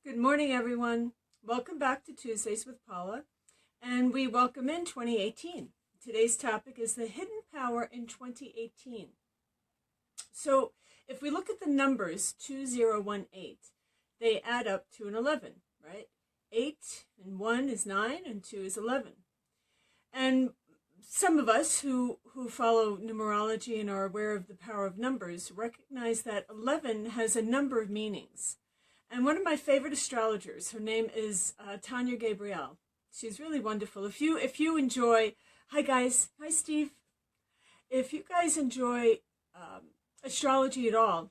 Good morning, everyone. Welcome back to Tuesdays with Paula, and we welcome in 2018. Today's topic is the hidden power in 2018. So if we look at the numbers 2018, they add up to an 11, right? 8 and 1 is 9 and 2 is 11. And some of us who follow numerology and are aware of the power of numbers recognize that 11 has a number of meanings. And one of my favorite astrologers, her name is Tanya Gabrielle. She's really wonderful. If you enjoy, hi guys, hi Steve. If you guys enjoy astrology at all,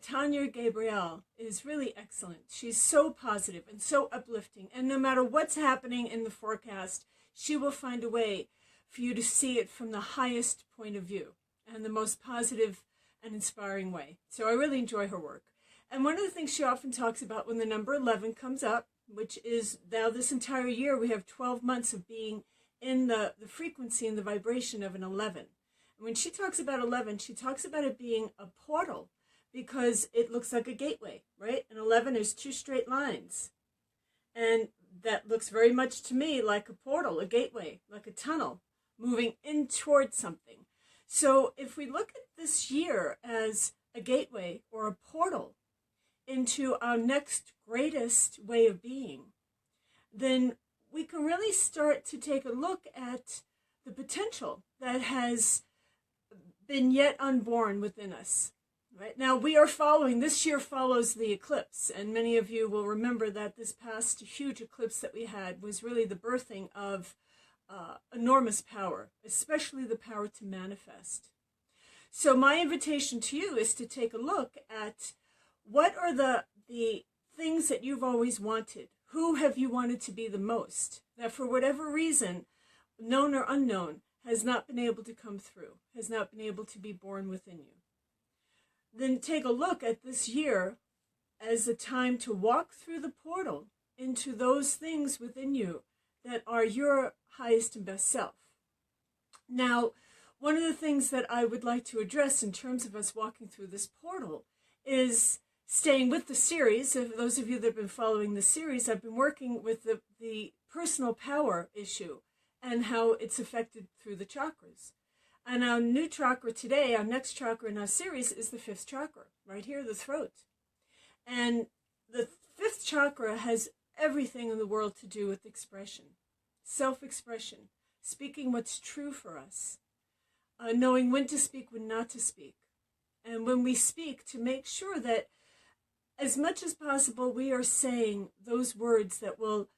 Tanya Gabrielle is really excellent. She's so positive and so uplifting. And no matter what's happening in the forecast, she will find a way for you to see it from the highest point of view and the most positive and inspiring way. So I really enjoy her work. And one of the things she often talks about when the number 11 comes up, which is now this entire year, we have 12 months of being in the frequency and the vibration of an 11. And when she talks about 11, she talks about it being a portal because it looks like a gateway, right? And 11 is two straight lines. And that looks very much to me like a portal, a gateway, like a tunnel moving in towards something. So if we look at this year as a gateway or a portal into our next greatest way of being, then we can really start to take a look at the potential that has been yet unborn within us. Right now we are following, this year follows the eclipse, and many of you will remember that this past huge eclipse that we had was really the birthing of enormous power, especially the power to manifest. So my invitation to you is to take a look at what are the things that you've always wanted? Who have you wanted to be the most? That for whatever reason, known or unknown, has not been able to come through, has not been able to be born within you. Then take a look at this year as a time to walk through the portal into those things within you that are your highest and best self. Now, one of the things that I would like to address in terms of us walking through this portal is staying with the series. If those of you that have been following the series, I've been working with the personal power issue and how it's affected through the chakras. And our new chakra today, our next chakra in our series is the fifth chakra, right here, the throat. And the fifth chakra has everything in the world to do with expression, self-expression, speaking what's true for us, knowing when to speak, when not to speak. And when we speak, to make sure that as much as possible, we are saying those words that will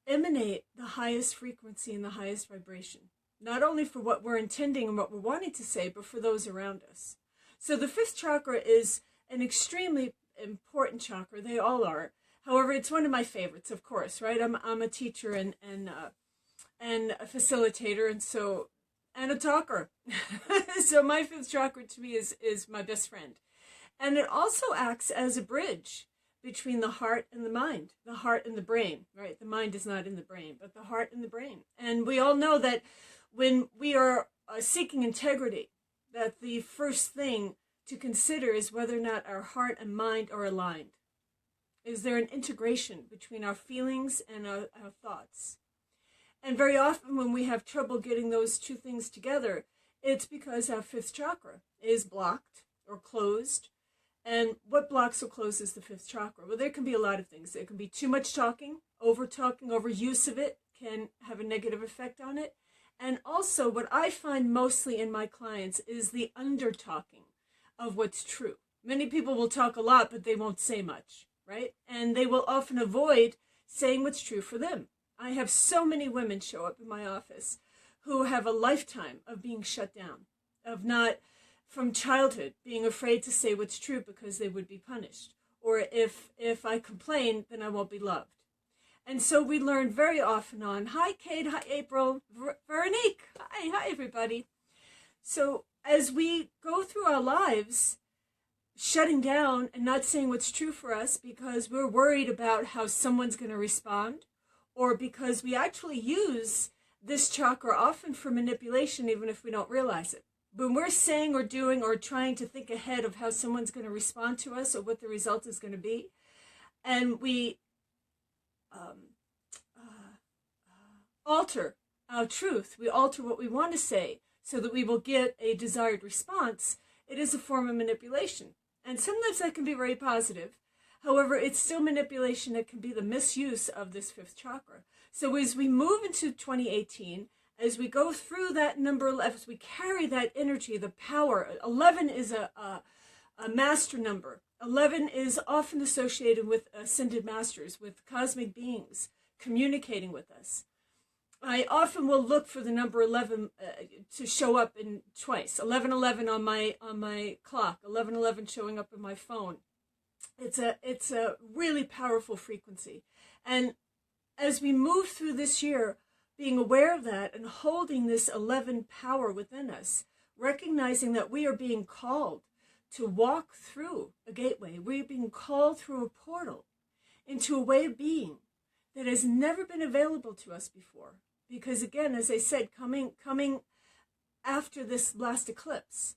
emanate the highest frequency and the highest vibration, not only for what we're intending and what we're wanting to say, but for those around us. So the fifth chakra is an extremely important chakra. They all are. However, it's one of my favorites, of course, right? I'm a teacher and a facilitator, and a talker. So my fifth chakra to me is my best friend. And it also acts as a bridge between the heart and the mind, the heart and the brain, right? The mind is not in the brain, but the heart and the brain. And we all know that when we are seeking integrity, that the first thing to consider is whether or not our heart and mind are aligned. Is there an integration between our feelings and our thoughts? And very often when we have trouble getting those two things together, it's because our fifth chakra is blocked or closed. And what blocks or closes the fifth chakra? Well, there can be a lot of things. There can be too much talking, overuse of it can have a negative effect on it. And also what I find mostly in my clients is the under-talking of what's true. Many people will talk a lot, but they won't say much, right? And they will often avoid saying what's true for them. I have so many women show up in my office who have a lifetime of being shut down, of not, from childhood, being afraid to say what's true because they would be punished. Or if I complain, then I won't be loved. And so we learn very often on, hi Kate, hi April, Veronique, hi everybody. So as we go through our lives, shutting down and not saying what's true for us because we're worried about how someone's going to respond, or because we actually use this chakra often for manipulation even if we don't realize it. When we're saying or doing or trying to think ahead of how someone's going to respond to us or what the result is going to be, and we alter our truth, we alter what we want to say so that we will get a desired response, it is a form of manipulation. And sometimes that can be very positive. However, it's still manipulation that can be the misuse of this fifth chakra. So as we move into 2018, as we go through that number 11, as we carry that energy, the power, 11 is a master number. 11 is often associated with ascended masters, with cosmic beings communicating with us. I often will look for the number 11 to show up in twice. 1111 on my clock. 1111 showing up in my phone. It's a really powerful frequency, and as we move through this year, being aware of that and holding this 11 power within us, recognizing that we are being called to walk through a gateway. We're being called through a portal into a way of being that has never been available to us before. Because again, as I said, coming after this last eclipse,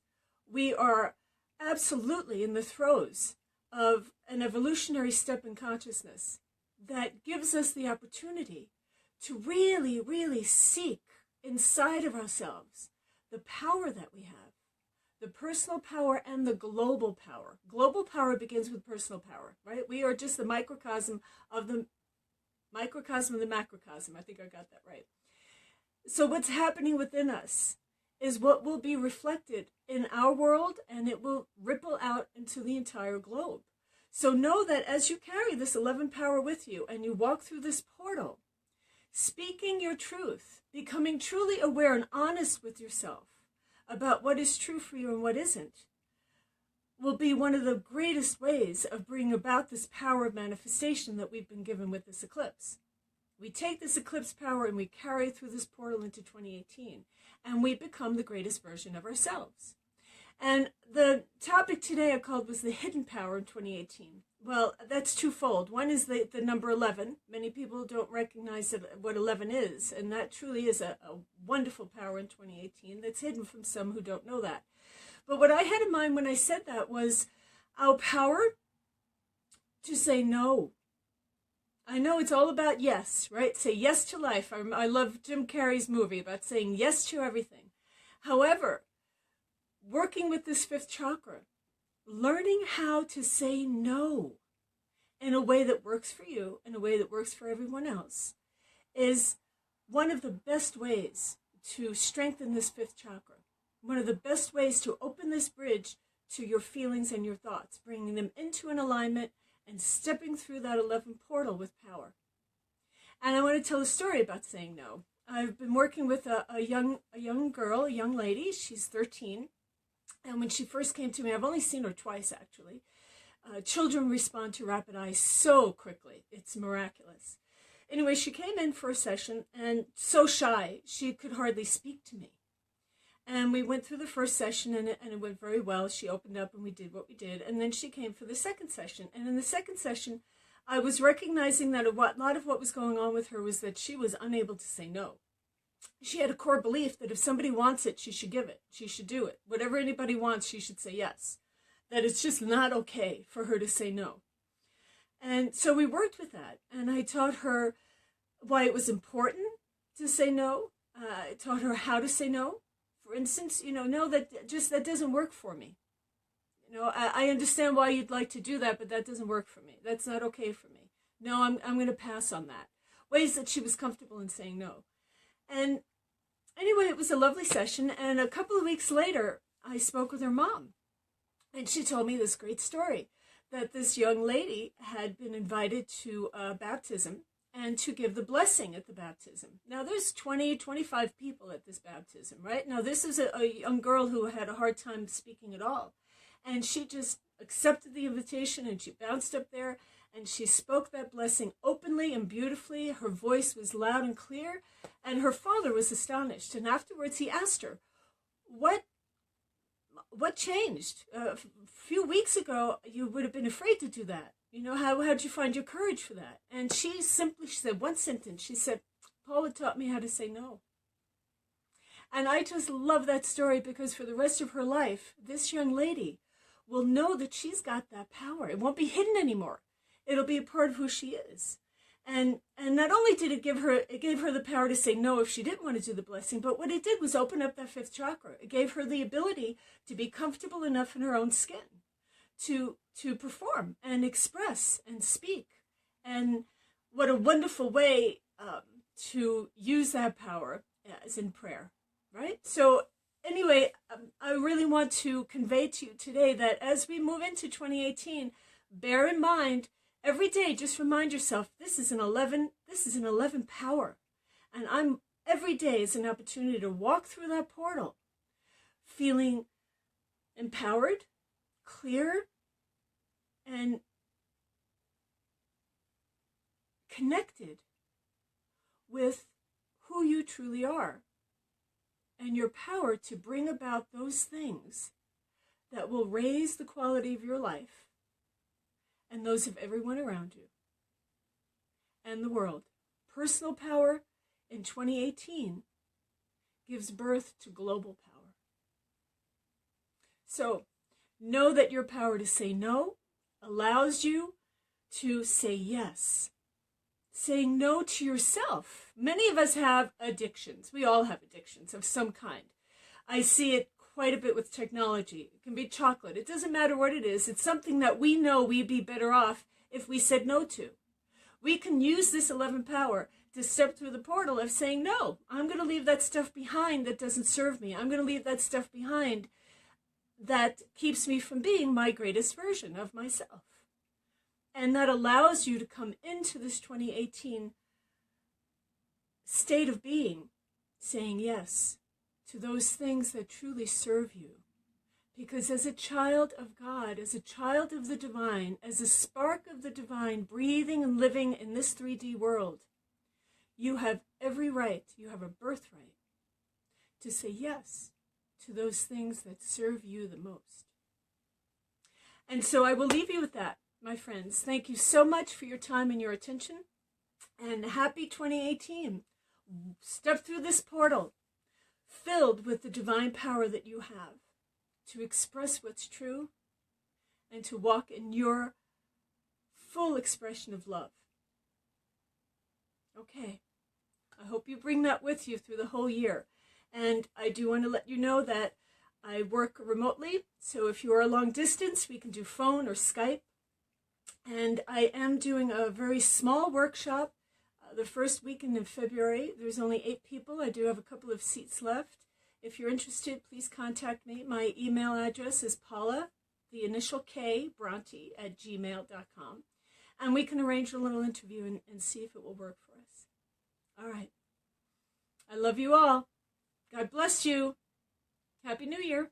we are absolutely in the throes of an evolutionary step in consciousness that gives us the opportunity to really, really seek inside of ourselves the power that we have, the personal power and the global power. Global power begins with personal power, right? We are just the microcosm of the macrocosm. I think I got that right. So what's happening within us is what will be reflected in our world, and it will ripple out into the entire globe. So know that as you carry this 11 power with you and you walk through this portal, speaking your truth, becoming truly aware and honest with yourself about what is true for you and what isn't, will be one of the greatest ways of bringing about this power of manifestation that we've been given with this eclipse. We take this eclipse power and we carry it through this portal into 2018, and we become the greatest version of ourselves. And the topic today I called was the hidden power in 2018. Well, that's twofold. One is the number 11. Many people don't recognize what 11 is, and that truly is a wonderful power in 2018 that's hidden from some who don't know that. But what I had in mind when I said that was our power to say no. I know it's all about yes, right? Say yes to life. I love Jim Carrey's movie about saying yes to everything. However, working with this fifth chakra, learning how to say no in a way that works for you, in a way that works for everyone else, is one of the best ways to strengthen this fifth chakra. One of the best ways to open this bridge to your feelings and your thoughts, bringing them into an alignment and stepping through that 11 portal with power. And I want to tell a story about saying no. I've been working with a young girl, a young lady. She's 13. And when she first came to me, I've only seen her twice, actually. Children respond to rapid eye so quickly. It's miraculous. Anyway, she came in for a session and so shy, she could hardly speak to me. And we went through the first session, and it went very well. She opened up, and we did what we did. And then she came for the second session. And in the second session, I was recognizing that a lot of what was going on with her was that she was unable to say no. She had a core belief that if somebody wants it, she should give it. She should do it. Whatever anybody wants, she should say yes. That it's just not okay for her to say no. And so we worked with that. And I taught her why it was important to say no. I taught her how to say no. For instance, no, that doesn't work for me. I understand why you'd like to do that, but that doesn't work for me. That's not okay for me. No, I'm going to pass on that. Ways that she was comfortable in saying no. And anyway, it was a lovely session. And a couple of weeks later, I spoke with her mom. And she told me this great story that this young lady had been invited to baptism and to give the blessing at the baptism. Now, there's 20, 25 people at this baptism, right? Now, this is a young girl who had a hard time speaking at all. And she just accepted the invitation, and she bounced up there, and she spoke that blessing openly and beautifully. Her voice was loud and clear, and her father was astonished. And afterwards, he asked her, what changed? A few weeks ago, you would have been afraid to do that. How'd you find your courage for that? And she said one sentence. She said, Paula taught me how to say no. And I just love that story because for the rest of her life, this young lady will know that she's got that power. It won't be hidden anymore. It'll be a part of who she is. And not only did it gave her the power to say no if she didn't want to do the blessing, but what it did was open up that fifth chakra. It gave her the ability to be comfortable enough in her own skin to perform and express and speak. And what a wonderful way to use that power as in prayer, right? So anyway, I really want to convey to you today that as we move into 2018, bear in mind, every day, just remind yourself, this is an 11 power. And every day is an opportunity to walk through that portal, feeling empowered, clear, and connected with who you truly are and your power to bring about those things that will raise the quality of your life and those of everyone around you and the world. Personal power in 2018 gives birth to global power. So know that your power to say no allows you to say yes. Saying no to yourself. Many of us have addictions. We all have addictions of some kind. I see it quite a bit with technology. It can be chocolate. It doesn't matter what it is. It's something that we know we'd be better off if we said no to. We can use this 11 power to step through the portal of saying, no, I'm going to leave that stuff behind that doesn't serve me. I'm going to leave that stuff behind that keeps me from being my greatest version of myself. And that allows you to come into this 2018 state of being, saying yes to those things that truly serve you. Because as a child of God, as a child of the divine, as a spark of the divine, breathing and living in this 3D world, you have every right, you have a birthright to say yes to those things that serve you the most. And so I will leave you with that, my friends. Thank you so much for your time and your attention. And happy 2018. Step through this portal filled with the divine power that you have to express what's true and to walk in your full expression of love. Okay. I hope you bring that with you through the whole year. And I do want to let you know that I work remotely. So if you are long distance, we can do phone or Skype. And I am doing a very small workshop the first weekend in February. There's only 8 people. I do have a couple of seats left. If you're interested, please contact me. My email address is Paula, the initial K, Bronte, @gmail.com. And we can arrange a little interview and see if it will work for us. All right. I love you all. God bless you. Happy New Year.